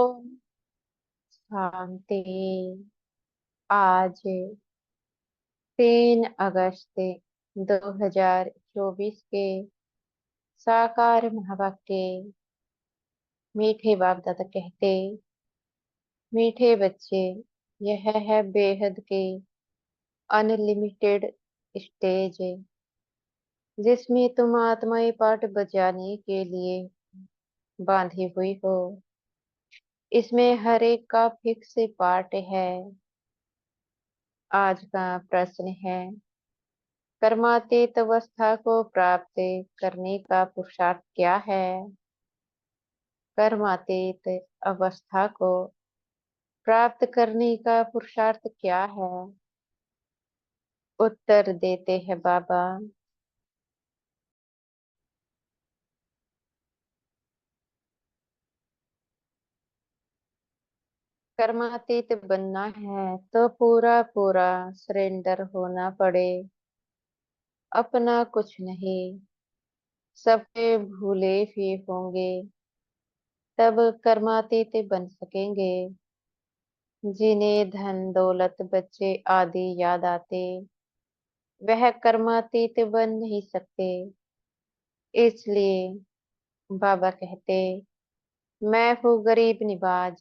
ओम शांति। आज 3 अगस्त 2024 के साकार महावाक्य। मीठे बाप दादा कहते, मीठे बच्चे, यह है बेहद के अनलिमिटेड स्टेज जिसमें तुम आत्माई पाठ बजाने के लिए बांधी हुई हो। इसमें हर एक का फिक्स पार्ट है। आज का प्रश्न है, कर्मातीत अवस्था को प्राप्त करने का पुरुषार्थ क्या है? कर्मातीत अवस्था को प्राप्त करने का पुरुषार्थ क्या है? उत्तर देते हैं बाबा। कर्मातीत बनना है तो पूरा पूरा सरेंडर होना पड़े। अपना कुछ नहीं, सबके भूले भी होंगे, तब कर्मातीत बन सकेंगे। जिन्हें धन दौलत बच्चे आदि याद आते, वह कर्मातीत बन नहीं सकते। इसलिए बाबा कहते, मैं हूँ गरीब निवाज।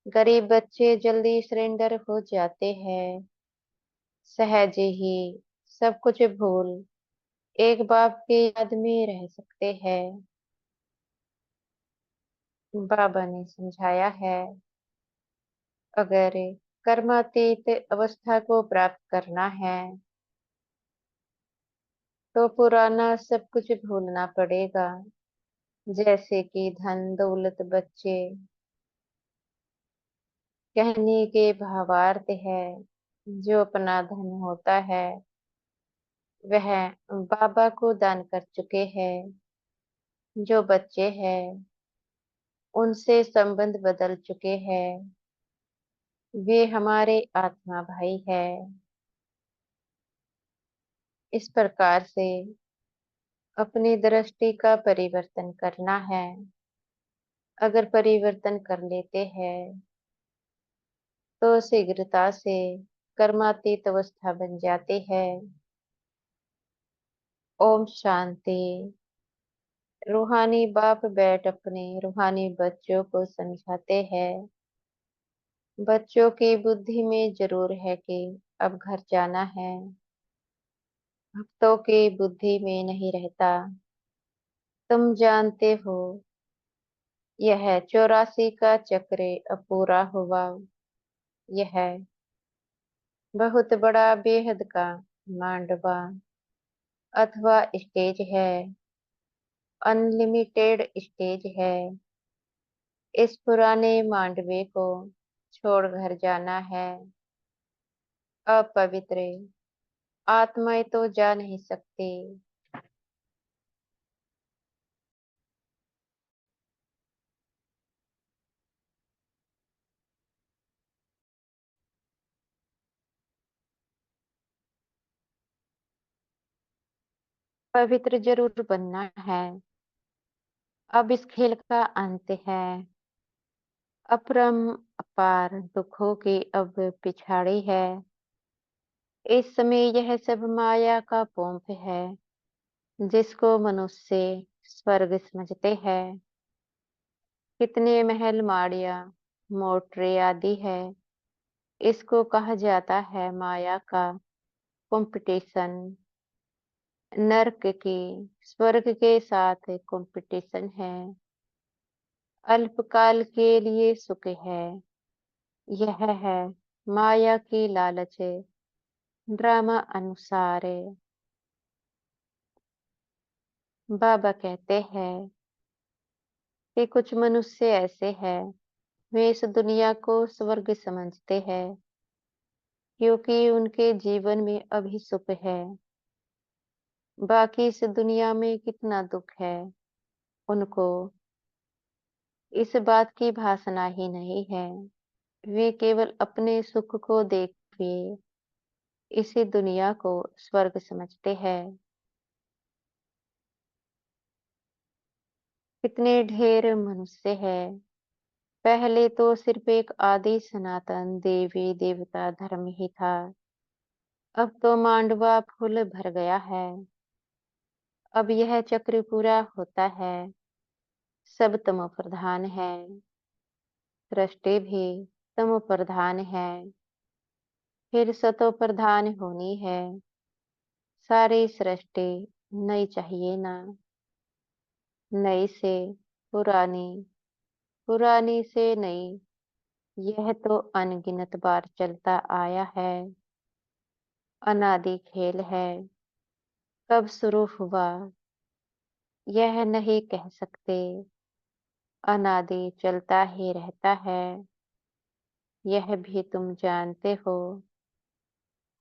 गरीब बच्चे जल्दी सरेंडर हो जाते हैं, सहज ही सब कुछ भूल एक बाप के याद में रह सकते हैं। बाबा ने समझाया है, अगर कर्मातीत अवस्था को प्राप्त करना है तो पुराना सब कुछ भूलना पड़ेगा। जैसे कि धन दौलत बच्चे कहने के भावार्थ है, जो अपना धन होता है वह बाबा को दान कर चुके हैं। जो बच्चे हैं उनसे संबंध बदल चुके हैं, वे हमारे आत्मा भाई है। इस प्रकार से अपनी दृष्टि का परिवर्तन करना है। अगर परिवर्तन कर लेते हैं तो शीघ्रता से कर्मातीत अवस्था बन जाती है। ओम शांति। रूहानी बाप बैठ अपने रूहानी बच्चों को समझाते हैं। बच्चों की बुद्धि में जरूर है कि अब घर जाना है, भक्तों की बुद्धि में नहीं रहता। तुम जानते हो, यह 84 का चक्र अब पूरा हुआ। यह बहुत बड़ा बेहद का मांडवा अथवा स्टेज है, अनलिमिटेड स्टेज है। इस पुराने मांडवे को छोड़ घर जाना है। अपवित्र आत्माएं तो जा नहीं सकती। पवित्र जरूर बनना है। अब इस खेल का अंत है। अपरम अपार दुखों की अब पिछाड़ी है। इस समय यह सब माया का पोंप है, जिसको मनुष्य स्वर्ग समझते हैं। कितने महल माड़िया मोटरे आदि है, इसको कहा जाता है माया का कंपटीशन। नर्क की स्वर्ग के साथ कंपटीशन है। अल्पकाल के लिए सुख है। यह है माया की लालच ड्रामा अनुसार। बाबा कहते हैं कि कुछ मनुष्य ऐसे हैं, वे इस दुनिया को स्वर्ग समझते हैं क्योंकि उनके जीवन में अभी सुख है। बाकी इस दुनिया में कितना दुख है, उनको इस बात की भासना ही नहीं है। वे केवल अपने सुख को देख हुए इसी दुनिया को स्वर्ग समझते हैं। कितने ढेर मनुष्य है, पहले तो सिर्फ एक आदि सनातन देवी देवता धर्म ही था। अब तो मांडवा फूल भर गया है। अब यह चक्र पूरा होता है। सब तमो प्रधान है। सृष्टि भी तमो प्रधान है। फिर सतो प्रधान होनी है। सारी सृष्टि नई चाहिए ना। नई से पुरानी, पुरानी से नई, यह तो अनगिनत बार चलता आया है। अनादि खेल है। कब शुरू हुआ यह नहीं कह सकते। अनादि चलता ही रहता है। यह भी तुम जानते हो।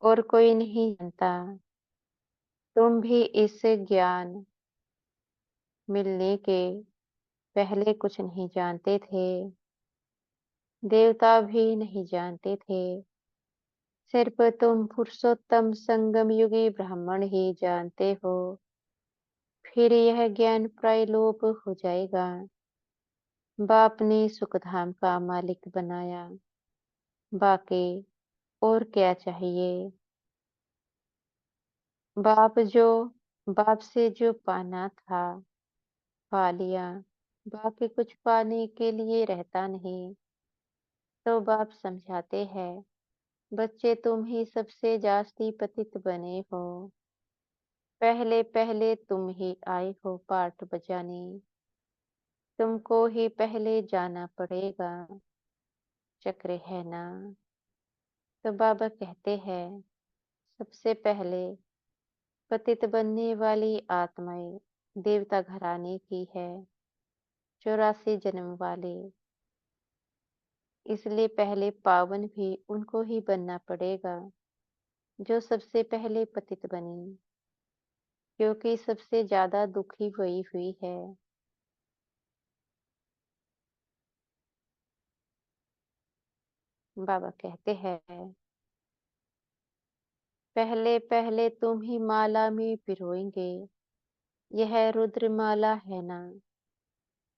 और कोई नहीं जानता। तुम भी इस ज्ञान मिलने के पहले कुछ नहीं जानते थे। देवता भी नहीं जानते थे। सिर्फ तुम पुरुषोत्तम संगम युगी ब्राह्मण ही जानते हो। फिर यह ज्ञान प्रायलोप हो जाएगा। बाप ने सुखधाम का मालिक बनाया। बाकी और क्या चाहिए। बाप से जो पाना था पा लिया। बाकी कुछ पाने के लिए रहता नहीं। तो बाप समझाते हैं, बच्चे तुम ही सबसे जास्ती पतित बने हो। पहले पहले तुम ही आए हो पाठ बजाने। तुमको ही पहले जाना पड़ेगा। चक्र है ना। तो बाबा कहते हैं, सबसे पहले पतित बनने वाली आत्माएं देवता घराने की है। 84 जन्म वाले। इसलिए पहले पावन भी उनको ही बनना पड़ेगा जो सबसे पहले पतित बनी। क्योंकि सबसे ज्यादा दुखी वही हुई है। बाबा कहते हैं, पहले पहले तुम ही माला में पिरोएंगे। यह रुद्र माला है ना।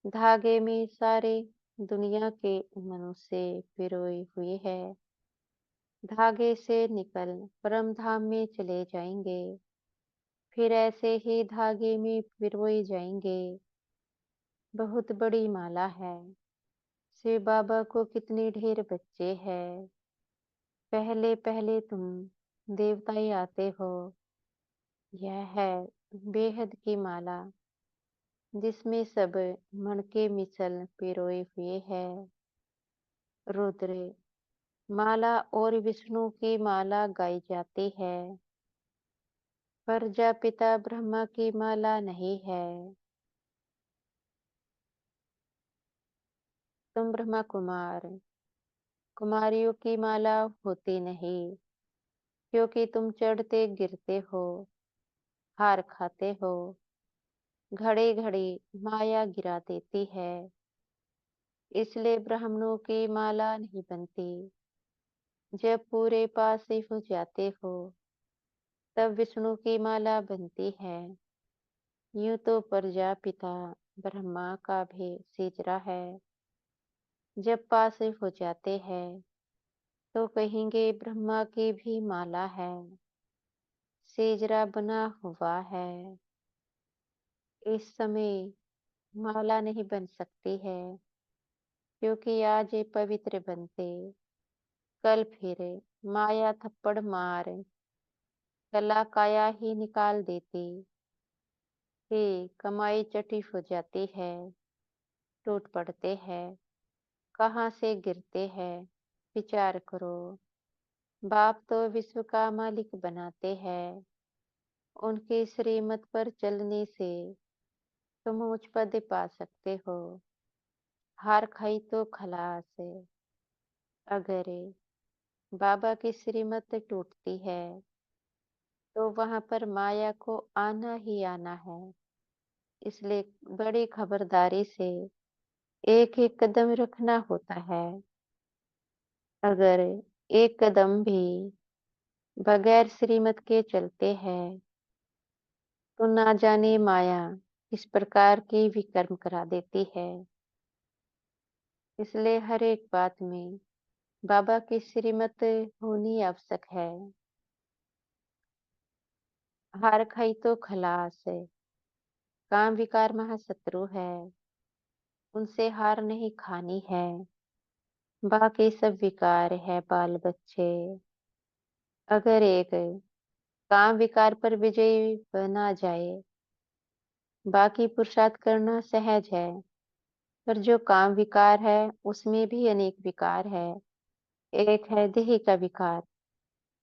धागे में सारे दुनिया के मनुष्य पिरोए हुए हैं। धागे से निकल परम धाम में चले जाएंगे। फिर ऐसे ही धागे में पिरोए जाएंगे। बहुत बड़ी माला है। शिव बाबा को कितने ढेर बच्चे हैं। पहले पहले तुम देवताएं आते हो। यह है बेहद की माला जिसमें सब मणके मिसल पिरोए हुए हैं। रुद्र माला और विष्णु की माला गाई जाती है। प्रजापिता ब्रह्मा की माला नहीं है। तुम ब्रह्मा कुमार कुमारियों की माला होती नहीं। क्योंकि तुम चढ़ते गिरते हो, हार खाते हो। घड़ी घड़ी माया गिरा देती है। इसलिए ब्राह्मणों की माला नहीं बनती। जब पूरे पास ही हो जाते हो तब विष्णु की माला बनती है। यूं तो प्रजापिता ब्रह्मा का भी सिजरा है। जब पास ही हो जाते हैं तो कहेंगे ब्रह्मा की भी माला है। सिजरा बना हुआ है। इस समय माला नहीं बन सकती है। क्योंकि आज ये पवित्र बनते कल फिर माया थप्पड़ मार कला काया ही निकाल देती। ही कमाई चटी हो जाती है। टूट पड़ते हैं। कहाँ से गिरते हैं। विचार करो। बाप तो विश्व का मालिक बनाते हैं। उनकी श्रीमत पर चलने से तुम उच्च पद पा सकते हो। हार खाई तो खलास। अगर बाबा की श्रीमत टूटती है तो वहां पर माया को आना ही आना है। इसलिए बड़ी खबरदारी से एक एक कदम रखना होता है। अगर एक कदम भी बगैर श्रीमत के चलते हैं तो ना जाने माया किस प्रकार की विकर्म करा देती है। इसलिए हर एक बात में बाबा की श्रीमत होनी आवश्यक है। हार खाई तो खलास है, काम विकार महाशत्रु है, उनसे हार नहीं खानी है। बाकी सब विकार है बाल बच्चे। अगर एक काम विकार पर विजयी बना जाए, बाकी पुरुषार्थ करना सहज है। पर जो काम विकार है, उसमें भी अनेक विकार है। एक है देह का विकार,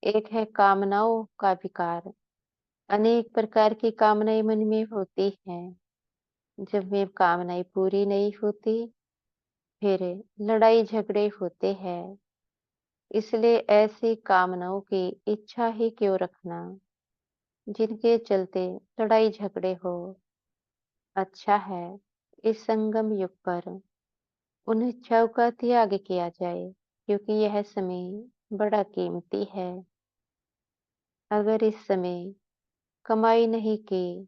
एक है कामनाओं का विकार। अनेक प्रकार की कामनाएं मन में होती हैं। जब वे कामनाएं पूरी नहीं होती, फिर लड़ाई झगड़े होते हैं। इसलिए ऐसी कामनाओं की इच्छा ही क्यों रखना, जिनके चलते लड़ाई झगड़े हो। अच्छा है इस संगम युग पर उन इच्छाओं का त्याग किया जाए, क्योंकि यह समय बड़ा कीमती है। अगर इस समय कमाई नहीं की,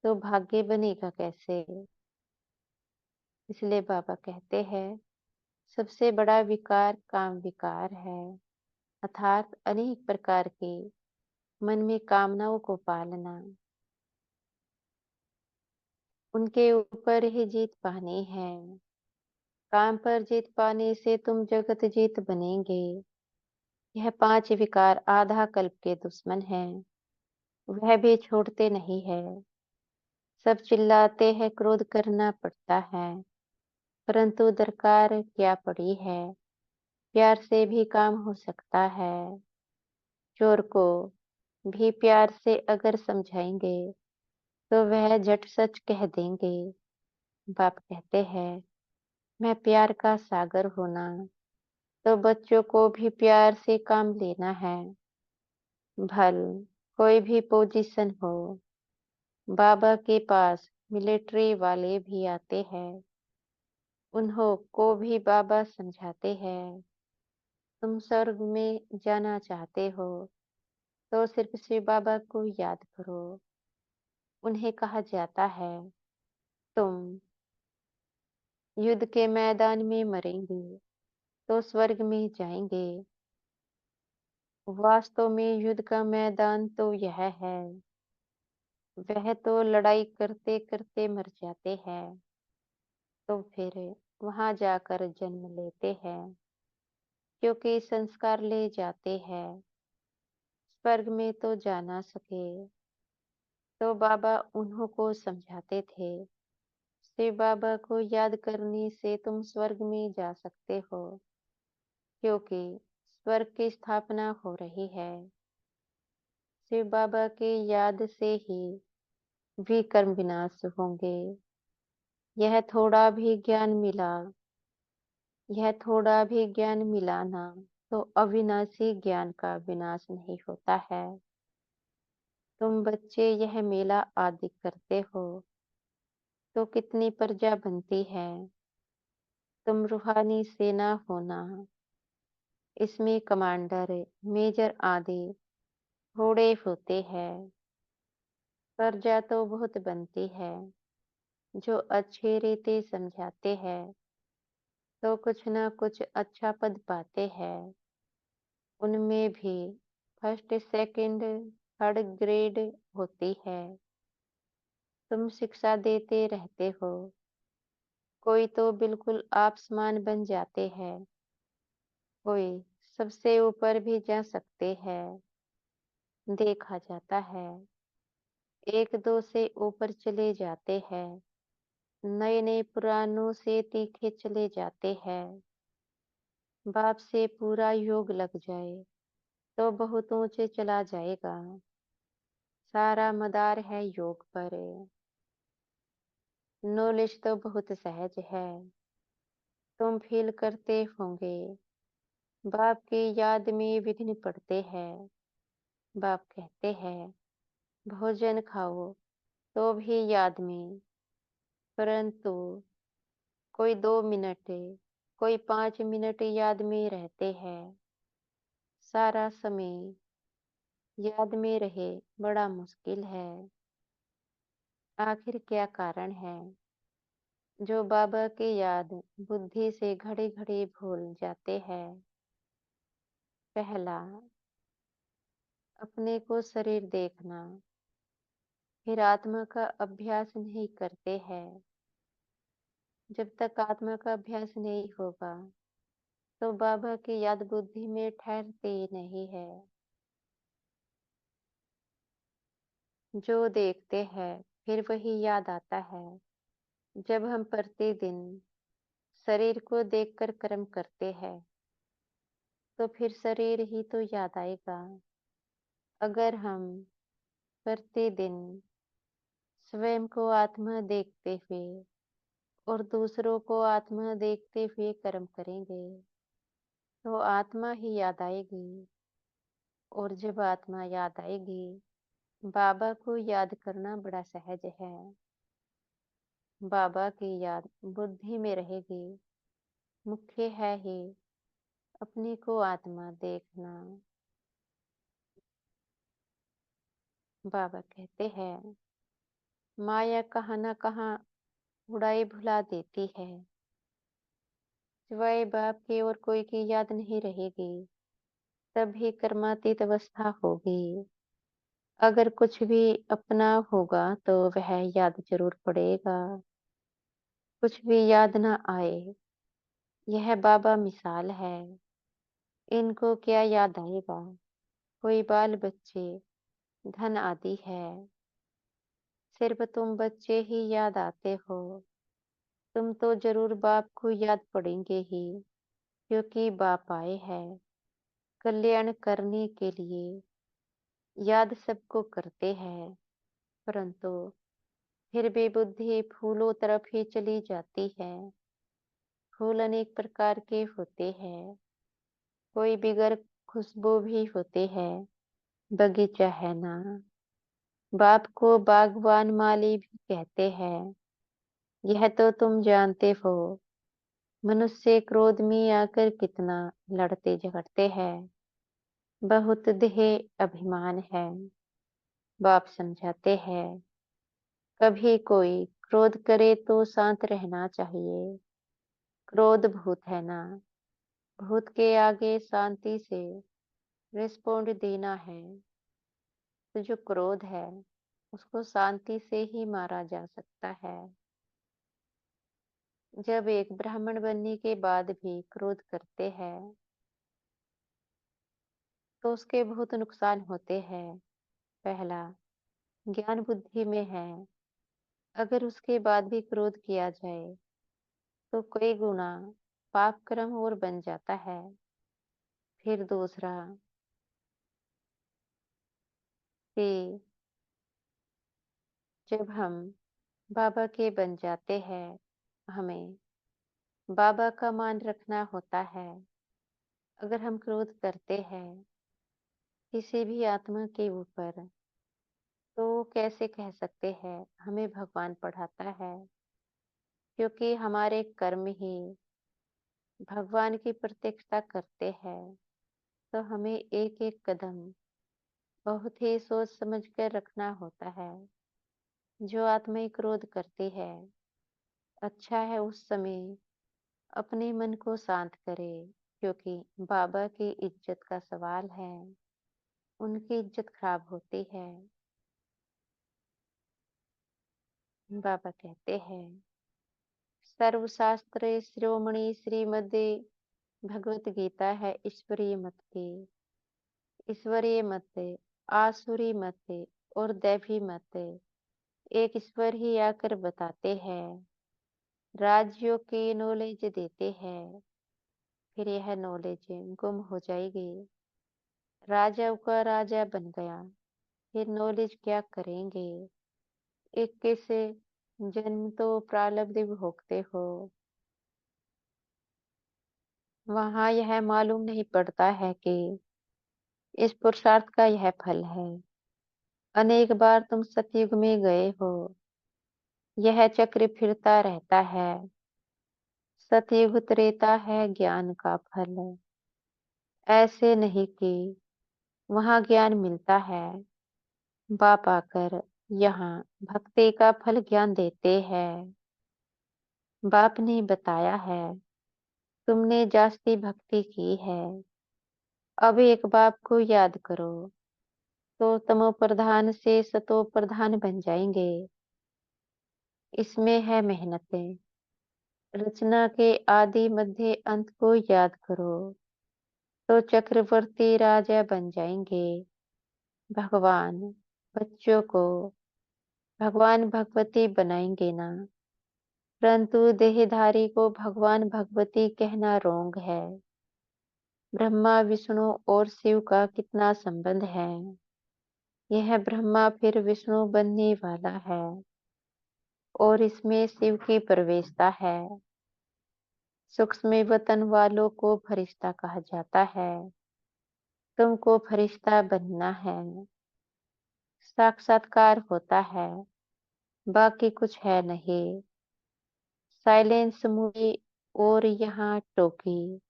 तो भाग्य बनेगा कैसे? इसलिए बाबा कहते हैं, सबसे बड़ा विकार काम विकार है, अर्थात अनेक प्रकार के मन में कामनाओं को पालना। उनके ऊपर ही जीत पानी है। काम पर जीत पाने से तुम जगत जीत बनेंगे। यह पांच विकार आधा कल्प के दुश्मन हैं, वह भी छोड़ते नहीं है। सब चिल्लाते हैं, क्रोध करना पड़ता है, परंतु दरकार क्या पड़ी है, प्यार से भी काम हो सकता है। चोर को भी प्यार से अगर समझाएंगे, तो वह झट सच कह देंगे। बाप कहते हैं, मैं प्यार का सागर होना, तो बच्चों को भी प्यार से काम लेना है। भल कोई भी पोजीशन हो, बाबा के पास मिलिट्री वाले भी आते हैं। उन्हों को भी बाबा समझाते हैं, तुम स्वर्ग में जाना चाहते हो, तो सिर्फ शिव बाबा को याद करो। उन्हें कहा जाता है, तुम युद्ध के मैदान में मरेंगे, तो स्वर्ग में जाएंगे। वास्तव में युद्ध का मैदान तो यह है, वह तो लड़ाई करते करते मर जाते हैं, तो फिर वहां जाकर जन्म लेते हैं, क्योंकि संस्कार ले जाते हैं। स्वर्ग में तो जा ना सके, तो बाबा उन्हों को समझाते थे, शिव बाबा को याद करने से तुम स्वर्ग में जा सकते हो, क्योंकि स्वर्ग की स्थापना हो रही है। शिव बाबा के याद से ही विकर्म विनाश होंगे। यह थोड़ा भी ज्ञान मिला, यह थोड़ा भी ज्ञान मिला ना, तो अविनाशी ज्ञान का विनाश नहीं होता है। तुम बच्चे यह मेला आदि करते हो, तो कितनी प्रजा बनती है। तुम रूहानी सेना होना, इसमें कमांडर मेजर आदि घोड़े होते हैं। प्रजा तो बहुत बनती है, जो अच्छी रीति समझाते हैं, तो कुछ न कुछ अच्छा पद पाते हैं। उनमें भी फर्स्ट सेकंड थर्ड ग्रेड होती है। तुम शिक्षा देते रहते हो, कोई तो बिल्कुल आसमान बन जाते हैं, कोई सबसे ऊपर भी जा सकते हैं। देखा जाता है, एक दो से ऊपर चले जाते हैं, नए नए पुरानों से तीखे चले जाते हैं। बाप से पूरा योग लग जाए, तो बहुत ऊंचे चला जाएगा। सारा मदार है योग पर। नॉलेज तो बहुत सहज है, तुम फील करते होंगे। बाप की याद में विघ्न पड़ते हैं। बाप कहते हैं, भोजन खाओ, तो भी याद में, परंतु कोई 2 मिनट, कोई 5 मिनट याद में रहते हैं। सारा समय याद में रहे बड़ा मुश्किल है। आखिर क्या कारण है? जो बाबा की याद बुद्धि से घड़ी-घड़ी भूल जाते हैं। पहला, अपने को शरीर देखना, फिर आत्मा का अभ्यास नहीं करते हैं। जब तक आत्मा का अभ्यास नहीं होगा, तो बाबा की याद बुद्धि में ठहरती नहीं है। जो देखते हैं, फिर वही याद आता है। जब हम प्रतिदिन शरीर को देखकर कर्म करते हैं, तो फिर शरीर ही तो याद आएगा। अगर हम प्रतिदिन स्वयं को आत्मा देखते हुए और दूसरों को आत्मा देखते हुए कर्म करेंगे, तो आत्मा ही याद आएगी। और जब आत्मा याद आएगी, बाबा को याद करना बड़ा सहज है। बाबा की याद बुद्धि में रहेगी। मुख्य है ही अपने को आत्मा देखना। बाबा कहते हैं, माया कहाँ न कहाँ उड़ाई भुला देती है। सिवाय बाप की और कोई की याद नहीं रहेगी, तभी कर्मातीत अवस्था होगी। अगर कुछ भी अपना होगा तो वह याद जरूर पड़ेगा। कुछ भी याद ना आए, यह बाबा मिसाल है। इनको क्या याद आएगा? कोई बाल बच्चे, धन आदि है। सिर्फ तुम बच्चे ही याद आते हो। तुम तो जरूर बाप को याद पड़ेंगे ही, क्योंकि बाप आए हैं कल्याण करने के लिए। याद सबको करते हैं, परंतु फिर भी बुद्धि फूलों तरफ ही चली जाती है। फूल अनेक प्रकार के होते हैं, कोई बिगर खुशबू भी होते हैं। बगीचा है ना, बाप को बागवान माली भी कहते हैं। यह तो तुम जानते हो। मनुष्य क्रोध में आकर कितना लड़ते झगड़ते हैं। बहुत देह अभिमान है। बाप समझाते हैं, कभी कोई क्रोध करे तो शांत रहना चाहिए। क्रोध भूत है ना, भूत के आगे शांति से रिस्पोंड देना है। तो जो क्रोध है, उसको शांति से ही मारा जा सकता है। जब एक ब्राह्मण बनने के बाद भी क्रोध करते हैं, तो उसके बहुत नुकसान होते हैं। पहला, ज्ञान बुद्धि में है। अगर उसके बाद भी क्रोध किया जाए, तो कई गुना पाप कर्म और बन जाता है। फिर दूसरा, कि जब हम बाबा के बन जाते हैं, हमें बाबा का मान रखना होता है। अगर हम क्रोध करते हैं किसी भी आत्मा के ऊपर, तो कैसे कह सकते हैं हमें भगवान पढ़ाता है, क्योंकि हमारे कर्म ही भगवान की प्रत्यक्षता करते हैं। तो हमें एक एक कदम बहुत ही सोच समझ कर रखना होता है। जो आत्माएं क्रोध करती है, अच्छा है उस समय अपने मन को शांत करे, क्योंकि बाबा की इज्जत का सवाल है। उनकी इज्जत खराब होती है। बाबा कहते हैं, सर्वशास्त्र शिरोमणि श्रीमद् भगवत गीता है ईश्वरीय मत की। ईश्वरीय मत, आसुरी मत और दैवी मत एक ईश्वर ही आकर बताते हैं। राजयोग की नॉलेज देते हैं, फिर यह नॉलेज गुम हो जाएगी। राजा का राजा बन गया, फिर नॉलेज क्या करेंगे? 21 जन्म तो प्रारब्ध भोगते हो। वहां यह मालूम नहीं पड़ता है कि इस पुरुषार्थ का यह फल है। अनेक बार तुम सतयुग में गए हो। यह चक्र फिरता रहता है। सतयुग त्रेता है ज्ञान का फल। ऐसे नहीं कि वहां ज्ञान मिलता है। बाप आकर यहाँ भक्ति का फल ज्ञान देते हैं। बाप ने बताया है, तुमने जास्ती भक्ति की है। अब एक बाप को याद करो, तो तमो प्रधान से सतो प्रधान बन जाएंगे। इसमें है मेहनतें। रचना के आदि मध्य अंत को याद करो, तो चक्रवर्ती राजा बन जाएंगे। भगवान बच्चों को भगवान भगवती बनाएंगे ना, परंतु देहधारी को भगवान भगवती कहना रोंग है। ब्रह्मा विष्णु और शिव का कितना संबंध है। यह ब्रह्मा फिर विष्णु बनने वाला है, और इसमें शिव की प्रवेशता है। सूक्ष्म वतन वालों को फरिश्ता कहा जाता है। तुमको फरिश्ता बनना है। साक्षात्कार होता है, बाकी कुछ है नहीं। साइलेंस मूवी और यहाँ टोकी।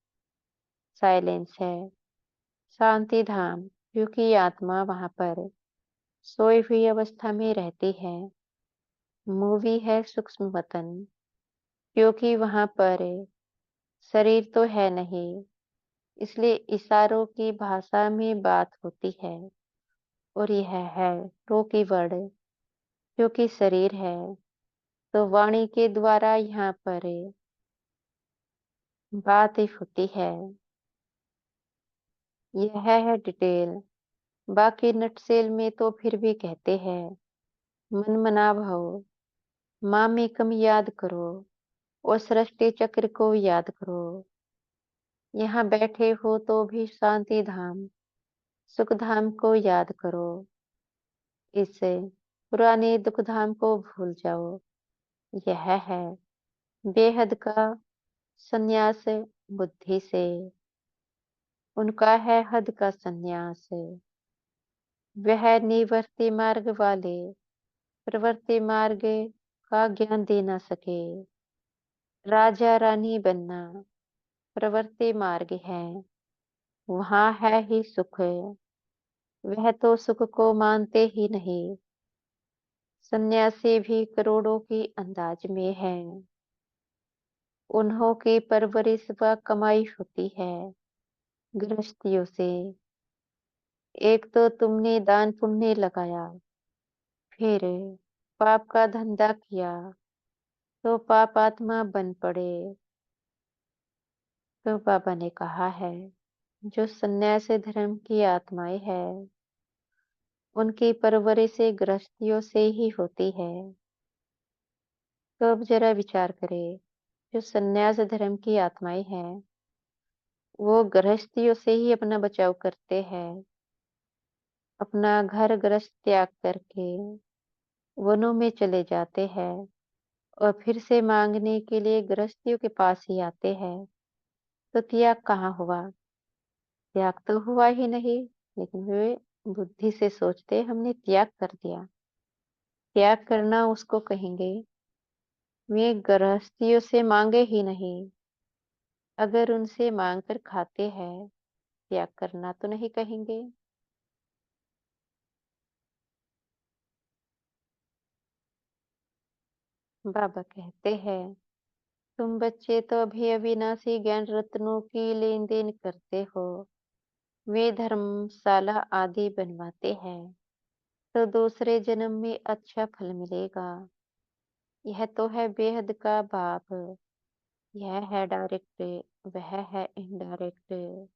साइलेंस है शांति धाम, क्योंकि आत्मा वहां पर सोई हुई अवस्था में रहती है। मूवी है सूक्ष्म वतन, क्योंकि वहां पर शरीर तो है नहीं, इसलिए इशारों की भाषा में बात होती है। और यह है टोकी वर्ड, क्योंकि शरीर है, तो वाणी के द्वारा यहाँ पर बात ही होती है। यह है डिटेल। बाकी नटसेल में तो फिर भी कहते हैं, मन मना भव, माँ में कम याद करो, और सृष्टि चक्र को याद करो। यहाँ बैठे हो तो भी शांति धाम सुख धाम को याद करो। इससे पुराने दुख धाम को भूल जाओ। यह है बेहद का संन्यास बुद्धि से। उनका है हद का संन्यास। वह निवर्ती मार्ग वाले प्रवृत्ति मार्ग का ज्ञान दे न सके। राजा रानी बनना प्रवृत्ति मार्ग है, वहां है ही सुख। वह तो सुख को मानते ही नहीं। सन्यासी भी करोड़ों की अंदाज में है। उन्हों की परवरिश व कमाई होती है गृहस्थियों से। एक तो तुमने दान पुण्य लगाया, फिर पाप का धंधा किया, तो पाप आत्मा बन पड़े। तो बाबा ने कहा है, जो सन्यासी धर्म की आत्माएं है, उनकी परवरिश गृहस्थियों से ही होती है। तो अब जरा विचार करें, जो सन्यास धर्म की आत्माएं हैं, वो गृहस्थियों से ही अपना बचाव करते हैं। अपना घर गृहस्थ त्याग करके वनों में चले जाते हैं, और फिर से मांगने के लिए गृहस्थियों के पास ही आते हैं। तो त्याग कहाँ हुआ? त्याग तो हुआ ही नहीं, लेकिन वे बुद्धि से सोचते हमने त्याग कर दिया। त्याग करना उसको कहेंगे, वे गृहस्थियों से मांगे ही नहीं। अगर उनसे मांग कर खाते हैं, त्याग करना तो नहीं कहेंगे। बाबा कहते हैं, तुम बच्चे तो अभी अविनाशी ज्ञान रत्नों की लेन देन करते हो। वे धर्मशाला आदि बनवाते हैं, तो दूसरे जन्म में अच्छा फल मिलेगा। यह तो है बेहद का बाप। यह है डायरेक्ट, वह है इनडायरेक्ट।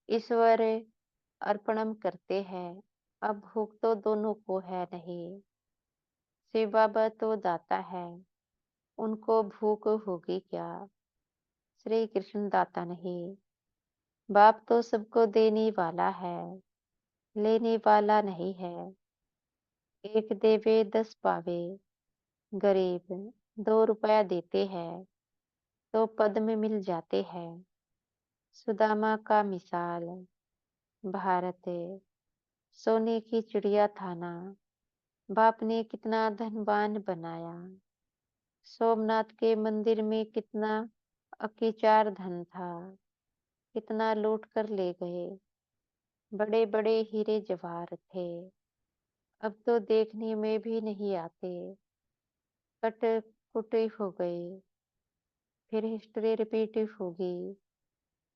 ईश्वर अर्पणम करते हैं, अब भूख तो दोनों को है नहीं। शिव बाबा तो दाता है, उनको भूख होगी क्या? श्री कृष्ण दाता नहीं। बाप तो सबको देने वाला है, लेने वाला नहीं है। एक देवे 10 पावे। गरीब 2 रुपया देते हैं, तो पद में मिल जाते हैं। सुदामा का मिसाल। भारत सोने की चिड़िया था ना। बाप ने कितना धनवान बनाया। सोमनाथ के मंदिर में कितना अकीचार धन था, कितना लूट कर ले गए। बड़े बड़े हीरे जवाहर थे, अब तो देखने में भी नहीं आते। कट टूटी हो गई, फिर हिस्ट्री रिपीट होगी।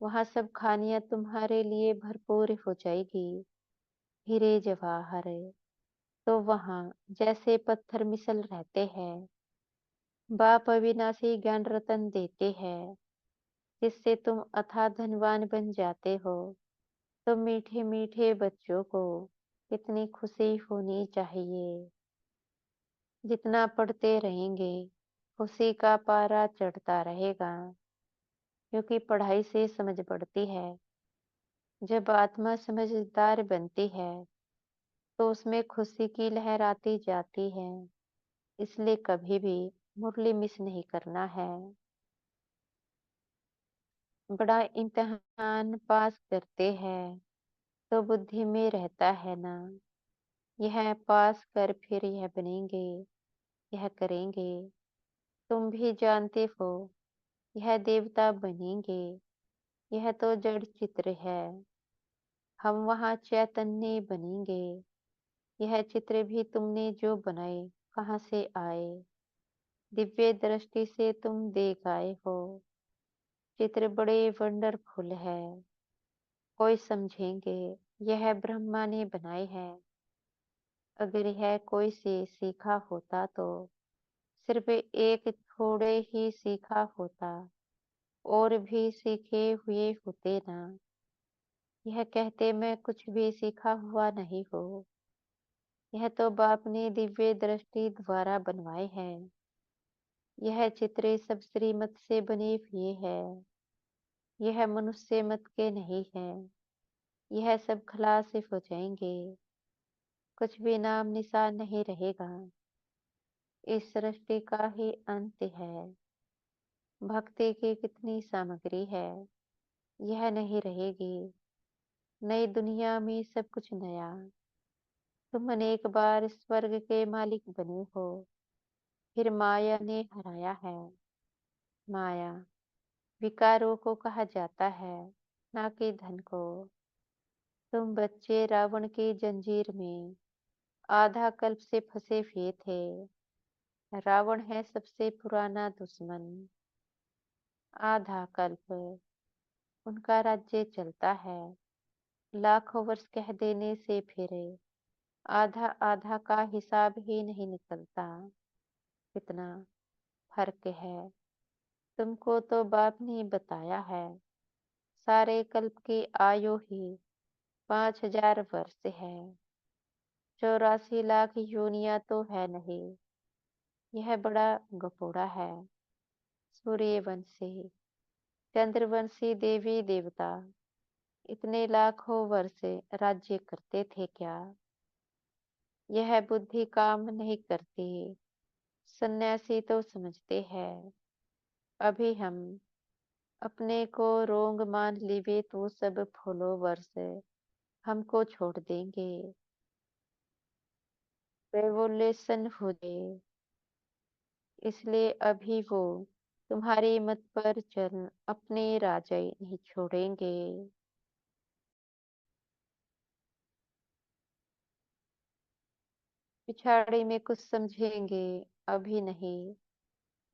वहाँ सब कहानियाँ तुम्हारे लिए भरपूर हो जाएगी, हीरे जवाहर। तो वहाँ जैसे पत्थर मिसल रहते हैं, बाप अविनाशी ज्ञान रतन देते हैं, जिससे तुम अथाह धनवान बन जाते हो। तो मीठे मीठे बच्चों को कितनी खुशी होनी चाहिए। जितना पढ़ते रहेंगे, खुशी का पारा चढ़ता रहेगा, क्योंकि पढ़ाई से समझ बढ़ती है। जब आत्मा समझदार बनती है, तो उसमें खुशी की लहर आती जाती है। इसलिए कभी भी मुरली मिस नहीं करना है। बड़ा इम्तिहान पास करते हैं, तो बुद्धि में रहता है ना। यह पास कर फिर यह बनेंगे, यह करेंगे। तुम भी जानते हो, यह देवता बनेंगे। यह तो जड़ चित्र है। हम वहाँ चैतन्य बनेंगे। यह चित्र भी तुमने जो बनाए, कहाँ से आए? दिव्य दृष्टि से तुम देख आए हो। चित्र बड़े वंडरफुल है। कोई समझेंगे, यह ब्रह्मा ने बनाए हैं। अगर यह कोई से सीखा होता तो सिर्फ एक थोड़े ही सीखा होता, और भी सीखे हुए होते ना। यह कहते मैं कुछ भी सीखा हुआ नहीं हूँ। यह तो बाप ने दिव्य दृष्टि द्वारा बनवाए हैं। यह चित्र सब श्रीमत से बने हुए हैं। यह मनुष्य मत के नहीं है। यह सब खलास हो जाएंगे। कुछ भी नाम निशान नहीं रहेगा। इस सृष्टि का ही अंत है। भक्ति की कितनी सामग्री है, यह नहीं रहेगी। नई दुनिया में सब कुछ नया। तुम अनेक बार स्वर्ग के मालिक बने हो, फिर माया ने हराया है। माया विकारों को कहा जाता है, ना कि धन को। तुम बच्चे रावण की जंजीर में आधा कल्प से फंसे हुए थे। रावण है सबसे पुराना दुश्मन। आधा कल्प उनका राज्य चलता है। लाखों वर्ष कह देने से फिर आधा आधा का हिसाब ही नहीं निकलता। कितना फर्क है। तुमको तो बाप ने बताया है, सारे कल्प की आयु ही 5,000 वर्ष है। 84 लाख योनिया तो है नहीं। यह बड़ा गपोड़ा है। सूर्यवंशी, चंद्रवंशी देवी देवता इतने लाखों वर्ष राज्य करते थे क्या? यह बुद्धि काम नहीं करती। सन्यासी तो समझते हैं। अभी हम अपने को रोंग मान लिवे तो सब फॉलोवर्स हमको छोड़ देंगे। रेवोल्यूशन हो जाए, इसलिए अभी वो तुम्हारी मत पर चल अपने राजा नहीं छोड़ेंगे। पिछाड़ी में कुछ समझेंगे, अभी नहीं।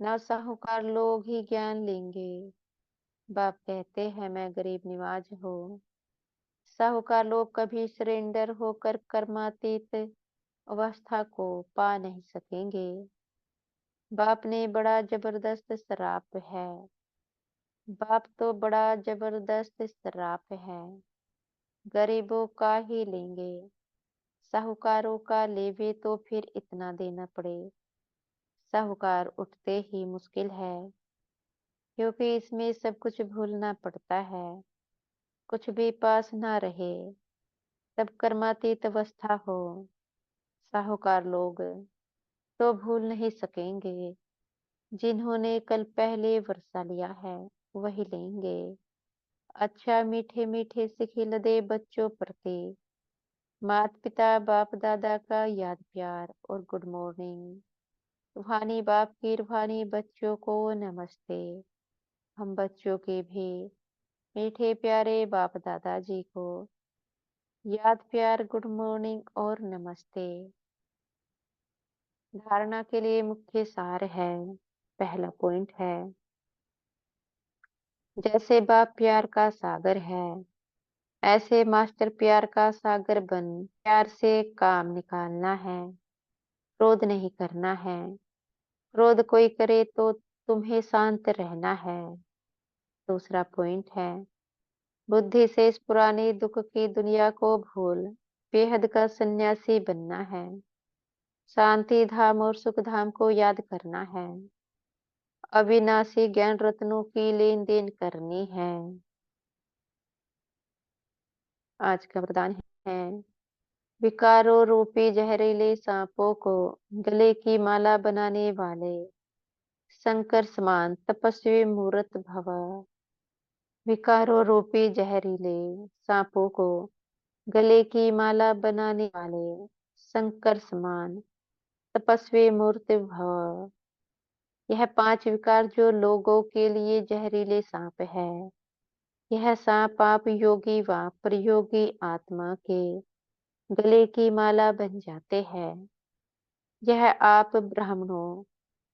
ना साहूकार लोग ही ज्ञान लेंगे। बाप कहते हैं मैं गरीब निवाज हूँ। साहूकार लोग कभी सरेंडर होकर कर्मातीत अवस्था को पा नहीं सकेंगे। बाप ने बड़ा जबरदस्त श्राप है। बाप तो बड़ा जबरदस्त श्राप है। गरीबों का ही लेंगे। साहूकारों का लेवे तो फिर इतना देना पड़े। साहूकार उठते ही मुश्किल है, क्योंकि इसमें सब कुछ भूलना पड़ता है। कुछ भी पास ना रहे, तब कर्मातीत अवस्था हो। साहूकार लोग तो भूल नहीं सकेंगे। जिन्होंने कल पहले वर्षा लिया है, वही लेंगे। अच्छा मीठे मीठे सिखिल दे बच्चों प्रति माता पिता बाप दादा का याद प्यार और गुड मॉर्निंग। रूहानी बाप की रूहानी बच्चों को नमस्ते। हम बच्चों के भी मीठे प्यारे बाप दादाजी को याद प्यार गुड मॉर्निंग और नमस्ते। धारणा के लिए मुख्य सार है। पहला पॉइंट है, जैसे बाप प्यार का सागर है, ऐसे मास्टर प्यार का सागर बन। प्यार से काम निकालना है, क्रोध नहीं करना है। क्रोध कोई करे तो तुम्हें शांत रहना है। दूसरा पॉइंट है, बुद्धि से इस पुरानी दुख की दुनिया को भूल बेहद का सन्यासी बनना है। शांति धाम और सुख धाम को याद करना है। अविनाशी ज्ञान रत्नों की लेन देन करनी है। आज का वरदान है, विकारों रूपी जहरीले सांपों को गले की माला बनाने वाले शंकर समान तपस्वी मूर्त भव। विकारों रूपी जहरीले सांपों को गले की माला बनाने वाले शंकर समान तपस्वी मूर्ति भव। यह 5 विकार जो लोगों के लिए जहरीले सांप है, यह सांप आप योगी व प्रयोगी आत्मा के गले की माला बन जाते हैं। यह आप ब्राह्मणों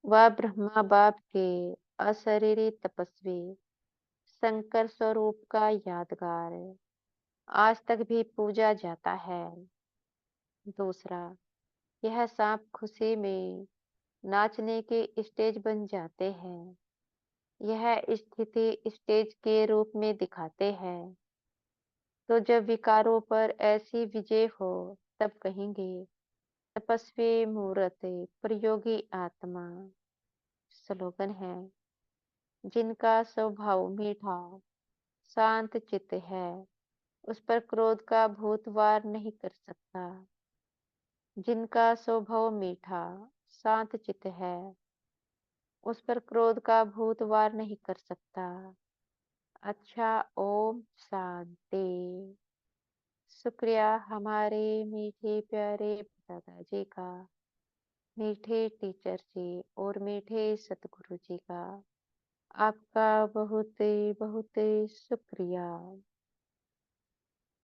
व ब्रह्मा बाप के अशरीरी तपस्वी शंकर स्वरूप का यादगार आज तक भी पूजा जाता है। दूसरा, यह सांप खुशी में नाचने के स्टेज बन जाते हैं। यह स्थिति स्टेज के रूप में दिखाते हैं। तो जब विकारों पर ऐसी विजय हो तब कहेंगे, तपस्वी मूर्त प्रयोगी आत्मा। स्लोगन है, जिनका स्वभाव मीठा शांत चित्त है, उस पर क्रोध का भूत वार नहीं कर सकता। जिनका स्वभाव मीठा शांत चित्त है, उस पर क्रोध का भूत वार नहीं कर सकता। अच्छा, ओम शांति। शुक्रिया हमारे मीठे प्यारे दादाजी का, मीठे टीचर जी और मीठे सतगुरु जी का। आपका बहुत बहुत शुक्रिया।